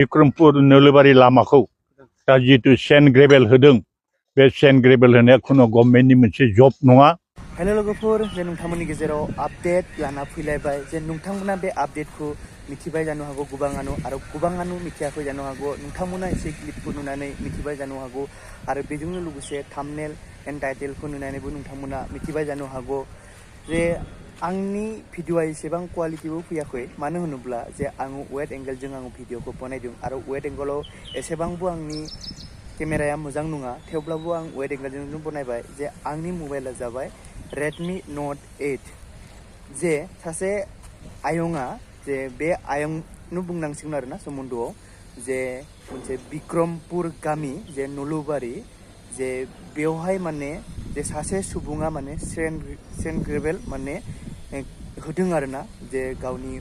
बिक्रमपुर नोलोबारि लामाखौ दा जितु सेन्ड ग्रेभेल होदों बे सेन्ड ग्रेभेल होनाया खुनु गभर्नमेन्टनि मोनसे जब नङा। हेलो लोगोफोर जे नोंथांमोननि गेजेराव आपडेट लाना फैलायबाय जे नोंथांमोना बे आपडेटखौ मिथिबाय जानो हागौ गोबाङानो आरो गोबाङानो मिथियाखै जानो हागौ नोंथांमोना एसे क्लिपखौ नुनानै मिथिबाय जानो हागौ आरो बेजोंनो लोगोसे थाम्बनेल एन्ड टाइटेलखौ नुनानैबो नोंथांमोना मिथिबाय जानो हागौ जे आंनि भिडिअआ एसेबां क्वालिटिबो फैयाखै मानो होनोब्ला जे आङो वाइड एंगेलजों आङो भिडिअखौ बनायदों आरो वाइड एंगेलाव एसेबांबो आंनि केमेराया मोजां नङा थेवब्लाबो आं वाइड एंगेलजोंनो बनायबाय जे आंनि मबाइला जाबाय Redmi Note 8 जे सासे आयंआ जे बे आयंनो बुंनांसिगोन आरोना सोमोन्दोआव जे मोनसे बिक्रमपुर गामि जे नोलोबारि जे बेवहाय माने जे सासे सुबुङा माने सेन्ड ग्रेभेल माने होदों आरोना जे गावनि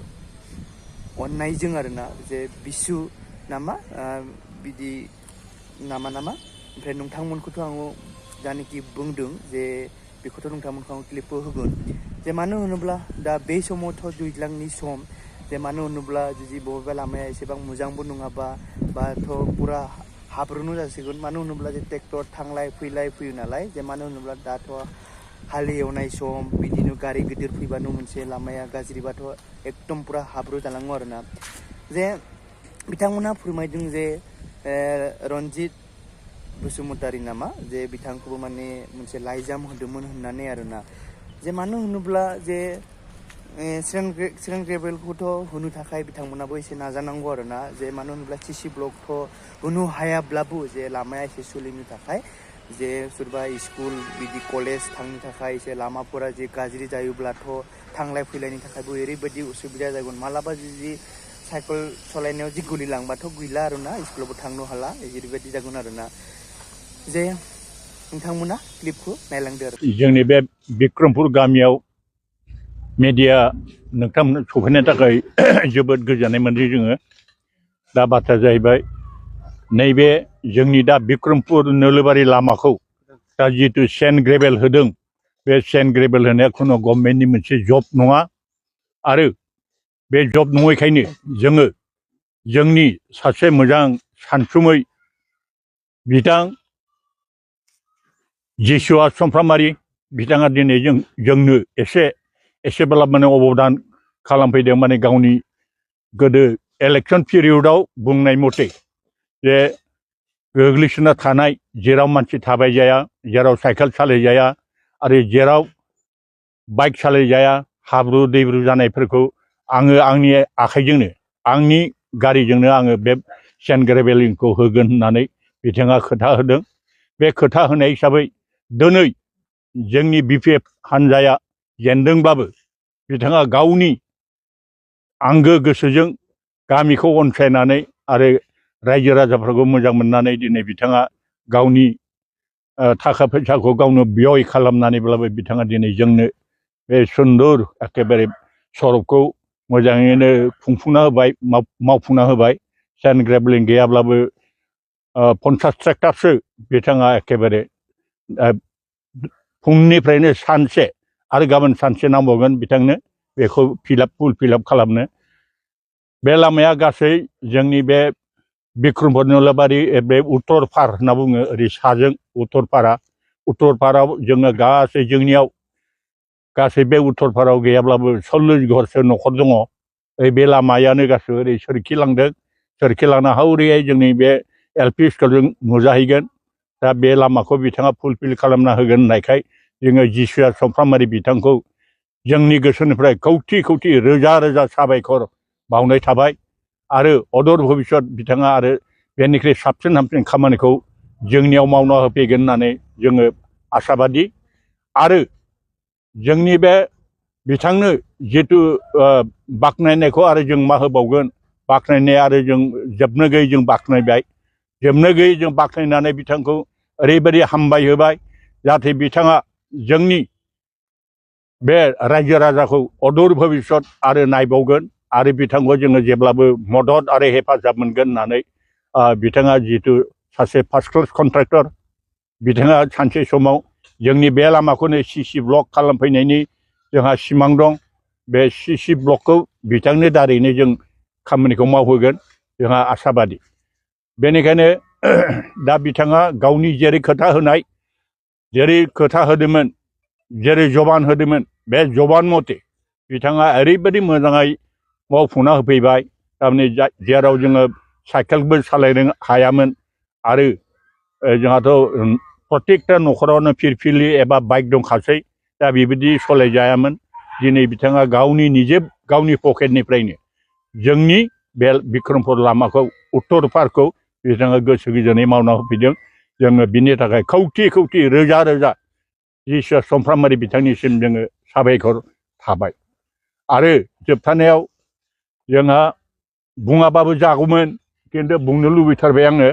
अननायजों आरोना जे बिसु नामा बिदि नामा ओमफ्राय नोंथांमोनखौथ' आङो जानिखि बुंदों जे बेखौथ' नोंथांमोनखौ आं क्लिपखौ होगोन जे मानो होनोब्ला दा बे समावथ' दैज्लांनि सम जे मानो होनोब्ला जुदि बबेबा लामाया एसेबां मोजांबो नङाबा बाथ' पुरा हाब्रुनो जासिगोन मानो होनोब्ला जे ट्रेक्टर थांलाय फैलाय फैयो नालाय जे मानो होनोब्ला दाथ' हालेवनाय सम बिदिनो गारि गिदिर फैबानो मोनसे लामाया गाज्रिबाथ' एकदम पुरा हाब्रु जालाङो आरोना जे बिथांमोना फोरमायदों जे रन्जित बसुमतारी नामा जे बिथांखौबो माने मोनसे लाइजाम होदोंमोन होननानै आरोना जे मानो होनोब्ला जे सेन्ड ग्रेभेलखौथ' होनो थाखाय बिथांमोनाबो एसे नाजानांगौ आरोना जे मानो होनोब्ला सिसि ब्लकथ' होनो हायाब्लाबो जे लामाया एसे सोलिनो थाखाय जे सोरबा स्कुल बिदि कलेज थांनो थाखाय एसे लामाफोरा जे गाज्रि जायोब्लाथ' थांलाय फैलायनि थाखायबो ओरैबायदि उसुबिदा जागोन मालाबा जुदि साइकेल सालायनायाव जि गोलैलांबाथ' गैला आरोना स्कुलावबो थांनो हाला ओरैबायदि जागोन आरोना जे नोंथांमोना क्लिपखौ नायलांदो आरो जोंनि बे बिक्रमपुर गामियाव मेडिया नोंथांमोन सफैनो थाखाय जोबोद गोजोननाय मोनदों जोङो दा बाथ्राया जाहैबाय नैबे जोंनि दा बिक्रमपुर नोलोबारि लामाखौ दा जितु सेन्ड ग्रेभेल होदों बे सेन्ड ग्रेभेल होनाया खुनु गभर्नमेन्टनि मोनसे जब नङा आरो बे जब नङैखायनो जोङो जोंनि सासे मोजां सानसुमै बिथां जिसुआ समफ्रामारि बिथाङा दिनै जोंनो एसेब्ला माने अबदान खालामफैदों माने गावनि गोदो इलेक्सन पिरियडआव बुंनाय मथे जे गोग्लैसोना थानाय जेराव मानसि थाबाय जाया जेराव साइकेल सालायजाया आरो जेराव बाइक सालायजाया हाब्रु दैब्रु जानायफोरखौ आङो आंनि आखाइजोंनो आंनि गारिजोंनो आङो बे सेन्ड ग्रेभेलिंखौ होगोन होननानै बिथाङा खोथा होदों बे खोथा होनाय हिसाबै दिनै जोंनि BPF हान्जाया जेनदोंब्लाबो बिथाङा गावनि आंगो गोसोजों गामिखौ अनसायनानै आरो रायजो राजाफोरखौ मोजां मोननानै दिनै बिथाङा गावनि थाखा फैसाखौ गावनो व्यय खालामनानैब्लाबो बिथाङा दिनै जोंनो बे सुन्दर एखेबारे सरबखौ मोजाङैनो खुंफुंना होबाय मावफुंना होबाय सेन्ड ग्रेभेलिं गैयाब्लाबो 50 ट्रेक्टरसो बिथाङा एखेबारे फुंनिफ्रायनो सानसे आरो गाबोन सानसे नांबावगोन बिथांनो बेखौ फुल फिलआप खालामनो बे लामाया गासै जोंनि बे बिक्रमपुर नोलोबारि बे उत्तर पार होनना बुङो ओरै साजों उत्तरपाराव जोङो गासै जोंनियाव गासै बे उत्तरपाराव गैयाब्लाबो 40 घरसो न'खर दङ बे लामायानो गासै ओरै सोरखिलांना हौरैहाय जोंनि बे LP स्कुलजों नुजाहैगोन दा बे लामाखौ बिथाङा फुलफिल खालामना होगोन होननायखाय जोङो जिसुआ समफ्रामारि बिथांखौ जोंनि गोसोनिफ्राय खौथि रोजा रोजा साबायखर बावनाय थाबाय आरो अदर भबिष्यत बिथाङा आरो बेनिख्रुइ साबसिन हामसिन खामानिखौ जोंनियाव मावना होफैगोन होननानै जोङो आसाबादि आरो जोंनि बे बिथांनो जितु बाख्नायनायखौ आरो जों मा होबावगोन बाख्नायनाय आरो जों जोबनो गैयै जों बाख्नायबाय जोबनो गैयै जों बाख्नायनानै बिथांखौ ओरैबायदि हामबाय होबाय जाहाथे बिथाङा जोंनि बे रायजो राजाखौ अदूर भबिष्यत आरो नायबावगोन आरो बिथांखौ जोङो जेब्लाबो मदद आरो हेफाजाब मोनगोन होननानै बिथाङा जितु सासे फार्स्ट क्लास कन्ट्रेक्टर बिथाङा सानसे समाव जोंनि बे लामाखौनो CC ब्लक खालामफैनायनि जोंहा सिमां दं बे CC ब्लकखौ बिथांनि दारैनो जों खामानिखौ मावहोगोन जोंहा आसाबादि बेनिखायनो दा बिथाङा गावनि जेरै खोथा होनाय जेरै खोथा होदोंमोन जेरै जबान होदोंमोन बे जबान मथे बिथाङा ओरैबायदि मोजाङै मावफुंना होफैबाय थारमाने जेराव जोङो साइकेलबो सालायनो हायामोन आरो जोंहाथ' प्रत्येकता न'खरावनो फिरफिलि एबा बाइक दंखासै दा बेबायदि सालायजायामोन दिनै बिथाङा गावनि निजे गावनि पकेटनिफ्रायनो जोंनि बे बिक्रमपुर लामाखौ उत्तर पारखौ बिथाङा गोसो गोजोनै मावना होफैदों जोङो बिनि थाखाय खौथि खौथि रोजा रोजा जिसु समफ्रामारि बिथांनिसिम जोङो साबायखर थाबाय आरो जोबथानायाव जोंहा बुङाबाबो जागौमोन खिन्थु बुंनो लुबैथारबाय आङो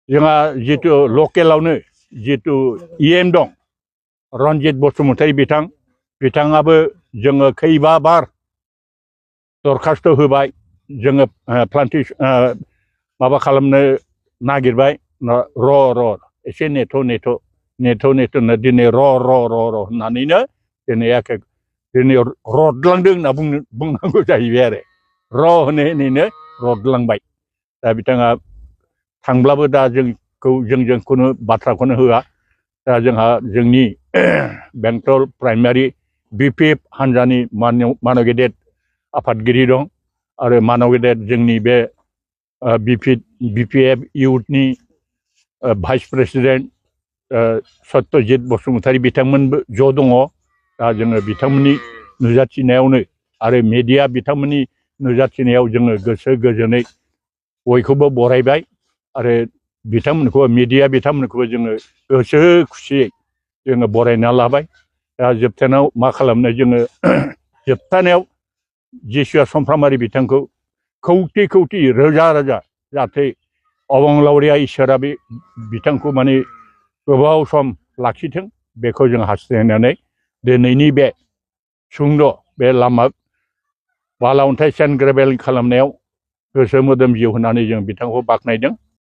जोंहा जितु लकेलावनो जितु EM दं रन्जित बसुमतारी बिथाङाबो जोङो खैबा बार दरखास्त' होबाय जोङो माबा खालामनो नागिरबाय र' एसे नेथ' दिनै र' होननानैनो दिनै दिनै रदलांदों होनना बुंनांगौ जाहैबाय आरो होनैनो रदलांबाय दा बिथाङा थांब्लाबो दा जोंजों खुनु बाथ्राखौनो होआ दा जोंहा जोंनि बेंटल प्राइमारि BPF हान्जानि मानव गेदेर आफादगिरि दं आरो मानव गेदेर जोंनि बे BPF इउथनि भाइस प्रेसिडेन्ट सत्यजित बसुमतारी बिथांमोनबो ज' दङ दा जोङो बिथांमोननि नुजाथिनायावनो आरो मेडिया बिथांमोननि नुजाथिनायाव जोङो गोसो गोजोनै बयखौबो बरायबाय आरो बिथांमोनखौबो मेडिया बिथांमोनखौबो जोङो गोसो खुसियै जोङो बरायना लाबाय दा जोबथानायाव मा खालामनो जोङो जोबथानायाव जिसुआ समफ्रामारि बिथांखौ खौथि खौथि रोजा रोजा जाहाथे अबंलावरिया इसोरा बे बिथांखौ माने गोबाव सम लाखिथों बेखौ जों हास्थायनानै दिनैनि बे सुंद' बे लामा बाला अन्थाइ सेन्ट ग्रेभेल खालामनायाव गोसो मोदोम जिउ होनानै जों बिथांखौ बाख्नायदों